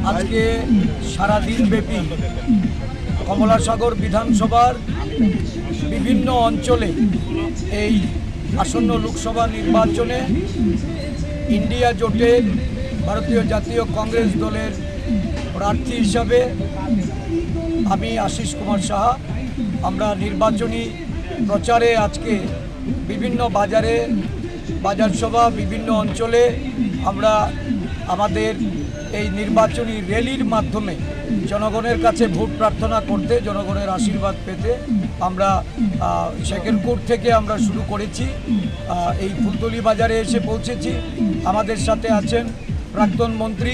আজকে সারাদিন ব্যাপী কমলাসাগর বিধানসভার বিভিন্ন অঞ্চলে এই আসন্ন লোকসভা নির্বাচনে ইন্ডিয়া জোটের ভারতীয় জাতীয় কংগ্রেস দলের প্রার্থী হিসাবে আমি আশিস কুমার সাহা আমরা নির্বাচনী প্রচারে আজকে বিভিন্ন বাজার সভা বিভিন্ন অঞ্চলে আমরা আমাদের এই নির্বাচনী র্যালির মাধ্যমে জনগণের কাছে ভোট প্রার্থনা করতে, জনগণের আশীর্বাদ পেতে আমরা শেখেরপুর থেকে আমরা শুরু করেছি। এই ফুলতলি বাজারে এসে পৌঁছেছি। আমাদের সাথে আছেন প্রাক্তন মন্ত্রী,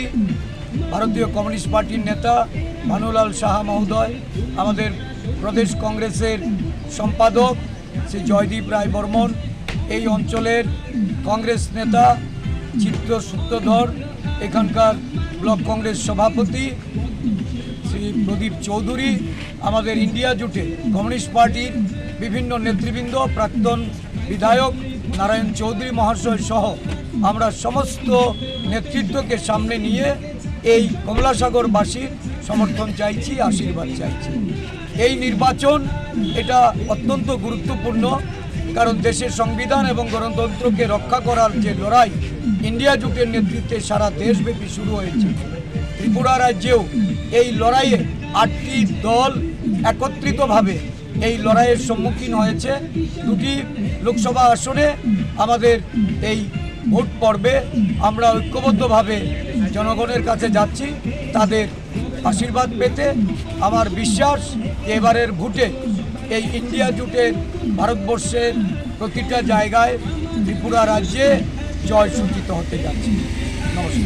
ভারতীয় কমিউনিস্ট পার্টির নেতা ভানুলাল সাহা মহোদয়, আমাদের প্রদেশ কংগ্রেসের সম্পাদক শ্রী জয়দীপ রায় বর্মন, এই অঞ্চলের কংগ্রেস নেতা চিত্র সূত্রধর, এখানকার ব্লক কংগ্রেস সভাপতি শ্রী প্রদীপ চৌধুরী, আমাদের ইন্ডিয়া জোটে কমিউনিস্ট পার্টির বিভিন্ন নেতৃবৃন্দ, প্রাক্তন বিধায়ক নারায়ণ চৌধুরী মহাশয় সহ আমরা সমস্ত নেতৃত্বকে সামনে নিয়ে এই কমলাসাগরবাসীর সমর্থন চাইছি, আশীর্বাদ চাইছি। এই নির্বাচন এটা অত্যন্ত গুরুত্বপূর্ণ, কারণ দেশের সংবিধান এবং গণতন্ত্রকে রক্ষা করার যে লড়াই ইন্ডিয়া জোটের নেতৃত্বে সারা দেশব্যাপী শুরু হয়েছে। ত্রিপুরা রাজ্যেও এই লড়াইয়ে 8টি দল একত্রিতভাবে এই লড়াইয়ের সম্মুখীন হয়েছে। 2টি লোকসভা আসনে আমাদের এই ভোট পর্বে আমরা ঐক্যবদ্ধভাবে জনগণের কাছে যাচ্ছি তাদের আশীর্বাদ পেতে। আমার বিশ্বাস এবারের ভোটে এই ইন্ডিয়া জোটের ভারতবর্ষের প্রতিটা জায়গায় ত্রিপুরা রাজ্যে জয় সূচিত হতে যাচ্ছে। নমস্কার।